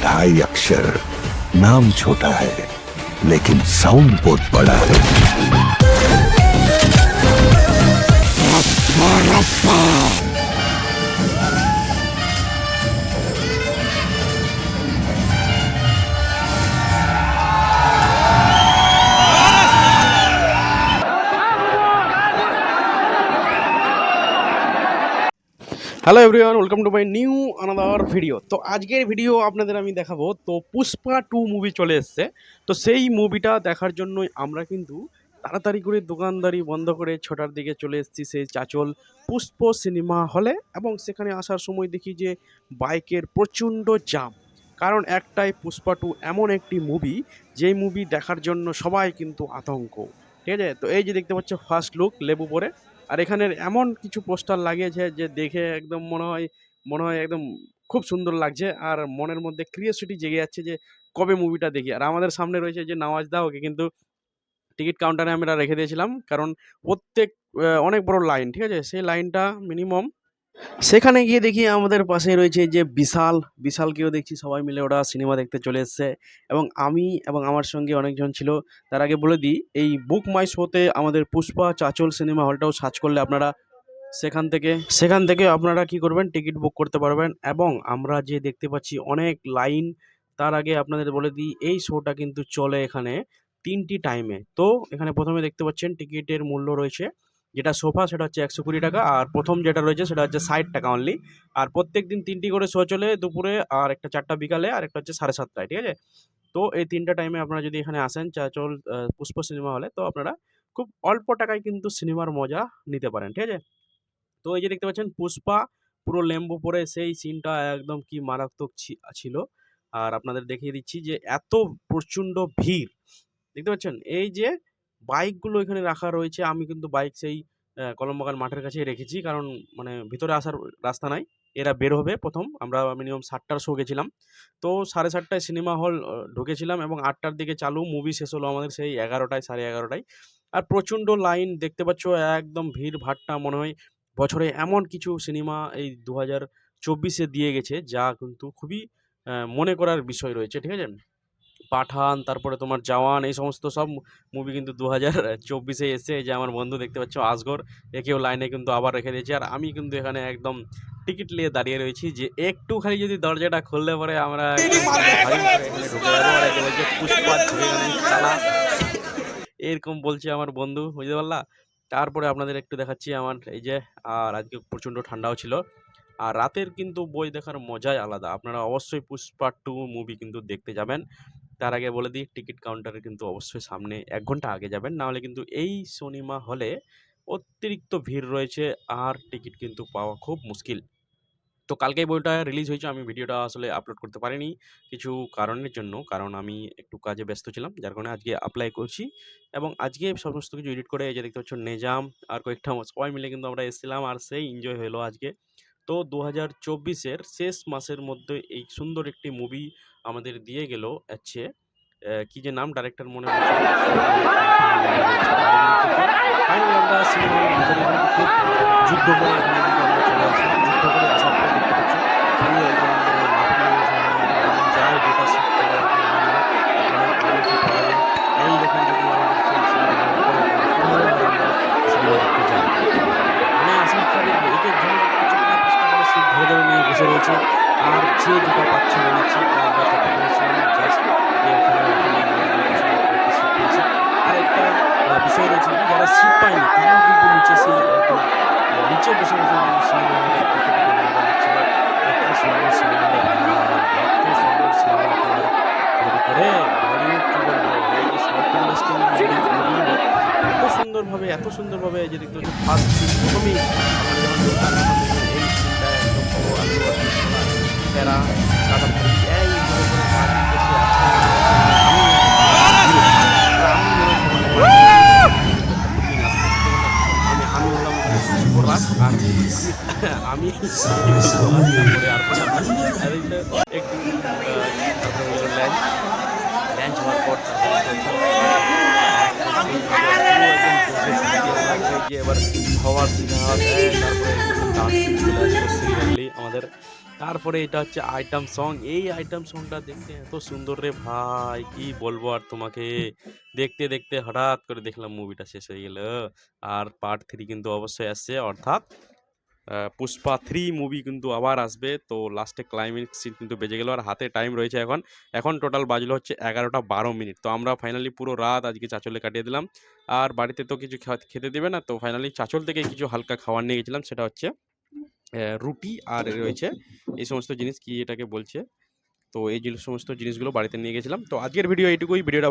ढाई अक्षर, नाम छोटा है लेकिन साउंड बहुत बड़ा है। Hello everyone, welcome to my new another video. তো আজকের ভিডিও আপনাদের আমি দেখাবো। তো পুষ্পা 2 মুভি চলে এসছে। তো সেই মুভিটা দেখার জন্যই আমরা কিন্তু তাড়াতাড়ি করে দোকানদারি বন্ধ করে 6টার দিকে চলে এসেছি সেই চাচল পুষ্প সিনেমা হলে। এবং সেখানে আসার সময় দেখি যে বাইকের প্রচণ্ড জাম, কারণ একটাই পুষ্পা 2 এমন একটি মুভি যেই মুভি দেখার জন্য সবাই কিন্তু আতঙ্ক। ঠিক আছে, তো এই যে দেখতে পাচ্ছ ফার্স্ট লুক লেবু পরে, আর এখানের এমন কিছু পোস্টার লাগিয়েছে যে দেখে একদম মনে হয় একদম খুব সুন্দর লাগছে, আর মনের মধ্যে কিউরিওসিটি জেগে যাচ্ছে যে কবে মুভিটা দেখি। আর আমাদের সামনে রয়েছে যে নওয়াজ দা, ওকে কিন্তু টিকিট কাউন্টারে আমরা রেখে দিয়েছিলাম, কারণ প্রত্যেক অনেক বড় লাইন, ঠিক আছে, সেই লাইনটা মিনিমাম। সেখানে গিয়ে দেখি আমাদের পাশে রয়েছে যে বিশালকেও দেখছি সবাই মিলে ওরা সিনেমা দেখতে চলে এসছে। এবং আমি এবং আমার সঙ্গে অনেকজন ছিল। তার আগে বলে দিই, এই বুক মাই শোতে আমাদের পুষ্পা চাচল সিনেমা হলটাও সার্চ করলে আপনারা সেখান থেকে আপনারা কি করবেন, টিকিট বুক করতে পারবেন। এবং আমরা যে দেখতে পাচ্ছি অনেক লাইন। তার আগে আপনাদের বলে দিই, এই শোটা কিন্তু চলে এখানে 3টি টাইমে। তো এখানে প্রথমে দেখতে পাচ্ছেন টিকিটের মূল্য রয়েছে, যেটা সোফা সেটা হচ্ছে 120 টাকা, আর প্রথম যেটা রয়েছে সেটা হচ্ছে 60 টাকা অনলি। আর প্রত্যেক দিন 3টি করে শো চলে, দুপুরে আর একটা 4টা বিকালে, আর একটা হচ্ছে 7:30টায়, ঠিক আছে। তো এই 3টা টাইমে আপনারা যদি এখানে আসেন চাচল পুষ্প সিনেমা হলে, তো আপনারা খুব অল্প টাকায় কিন্তু সিনেমার মজা নিতে পারেন, ঠিক আছে। তো এই যে দেখতে পাচ্ছেন পুষ্পা পুরো লেম্বু পরে, সেই সিনটা একদম কি মারাত্মক ছিল। আর আপনাদের দেখিয়ে দিচ্ছি যে এত প্রচণ্ড ভিড় দেখতে পাচ্ছেন। এই যে বাইকগুলো এখানে রাখা রয়েছে, আমি কিন্তু বাইক সেই কলমবাগান মাঠের কাছেই রেখেছি, কারণ মানে ভিতরে আসার রাস্তা নাই। এরা বের হবে প্রথম, আমরা মিনিমাম 7টার শো গেছিলাম। তো 7:30টায় সিনেমা হল ঢুকেছিলাম, এবং 8টার দিকে চালু, মুভি শেষ হলো আমাদের সেই 11টায়, 11:30টায়। আর প্রচণ্ড লাইন দেখতে পাচ্ছ, একদম ভিড় ভাট্টা। মনে হয় বছরে এমন কিছু সিনেমা এই 2024-এ দিয়ে গেছে যা কিন্তু খুবই মনে করার বিষয় রয়েছে, ঠিক আছে। পাঠান, তারপরে তোমার জওয়ান, এই সমস্ত সব মুভি কিন্তু 2024-এ এসছে। এই যে আমার বন্ধু দেখতে পাচ্ছ আসগর, একেও লাইনে কিন্তু আবার রেখে দিয়েছে। আর আমি কিন্তু এখানে একদম টিকিট নিয়ে দাঁড়িয়ে রয়েছি, যে একটু খালি যদি দরজাটা খুললে পরে আমরা একদম ভারী করে এখানে ঢুকে যাবো। আর এই যে বলছে পুষ্পা ঝুঁকে গেল শালা, এরকম বলছে আমার বন্ধু, বুঝতে পারলা। তারপরে আপনাদের একটু দেখাচ্ছি আমার এই যে, আর আজকে প্রচণ্ড ঠান্ডাও ছিল। আর রাতের কিন্তু বই দেখার মজাই আলাদা। আপনারা অবশ্যই পুষ্পা 2 মুভি কিন্তু দেখতে যাবেন। তার আগে বলে দিই, টিকিট কাউন্টারে কিন্তু অবশ্যই সামনে 1 ঘন্টা আগে যাবেন, নাহলে কিন্তু এই সিনেমা হলে অতিরিক্ত ভিড় রয়েছে, আর টিকিট কিন্তু পাওয়া খুব মুশকিল। তো কালকেই বইটা রিলিজ হয়েছে, আমি ভিডিওটা আসলে আপলোড করতে পারিনি কিছু কারণের জন্য, কারণ আমি একটু কাজে ব্যস্ত ছিলাম, যার কারণে আজকে অ্যাপ্লাই করছি। এবং আজকে সমস্ত কিছু এডিট করে এই যে দেখতে পাচ্ছ নেজাম আর কয়েকটা সবাই মিলে কিন্তু আমরা এসেছিলাম, আর সেই এনজয় হলো আজকে। তো 2024-এর শেষ মাসের মধ্যে এই সুন্দর একটি মুভি আমাদের দিয়ে গেল হচ্ছে কি যে নাম, ডাইরেক্টর মনে হচ্ছে ফাইনালি আমরা সিনেমার ভিতরে কিন্তু খুব যুদ্ধ করে এখানে কিন্তু আমরা চলে আসলাম। যুদ্ধ করে আসার পর দেখতে পাচ্ছি পুরো একদম যায় যেটা শিখতে এই দেখেন, যদি আমাদের সেই সিনেমা দেখতে যাই, মানে আসলে এক একজন সিট ধরে ধরে নিয়ে বসে রয়েছে, আর যে যেটা পাচ্ছে বলেছি আমরা তাতে করেছিলাম জাস্ট যে ওখানে সিট পেয়েছি। আর একটা বিষয় রয়েছে কি, যারা সিট পায়নি তারাও কিন্তু নিচে সেই একদম নিচে বসে বসে সিনেমা দেখতে মজা নিচ্ছিল। এত সুন্দর সিনেমা, এত সুন্দর সিনেমা তৈরি করে বলিউড, কি বলবো, এই যে সাউথ ইন্ডাস্ট্রি এত সুন্দরভাবে যে দেখতে হচ্ছে ফার্স্ট সিন প্রথমেই আমরা যেমন ঢুকতাম, তখন দেখবেন এই সিনটা একদম পুরো আলু আর্জুন ছাড়া প্যারা কাটা ভারী এইভাবে করে কাজ করছে। আমি হলাম পুষ্পরাজ, আর আমি একটু তারপরে হলো ল্যাঞ্চ হওয়ার পর যে এবার হওয়ার সিনেমা, তারপরে ডান্স কিন্তু চলে আসলো সিরিয়ালি আমাদের। তারপরে এটা হচ্ছে আইটেম সং, এই আইটেম সংটা দেখতে এত সুন্দর রে ভাই, কি বলবো আর তোমাকে। দেখতে দেখতে হঠাৎ করে দেখলাম মুভিটা শেষ হয়ে গেল। আর পার্ট 3 কিন্তু অবশ্যই আসছে, অর্থাৎ পুষ্পা 3 মুভি কিন্তু আবার আসবে। তো লাস্টে ক্লাইম্যাক্স সিন কিন্তু বেজে গেল, আর হাতে টাইম রয়েছে এখন। এখন টোটাল বাজলো হচ্ছে 11টা 12 মিনিট। তো আমরা ফাইনালি পুরো রাত আজকে চাচলে কাটিয়ে দিলাম। আর বাড়িতে তো কিছু খেতে দেবে না, তো ফাইনালি চাচল থেকে কিছু হালকা খাবার নিয়ে গেছিলাম, সেটা হচ্ছে রুটি আর রয়েছে এই সমস্ত জিনিস, কি এটাকে বলছে, তো এই সমস্ত জিনিসগুলো বাড়িতে নিয়ে গেছিলাম। তো আজকের ভিডিও এইটুকুই। ভিডিওটা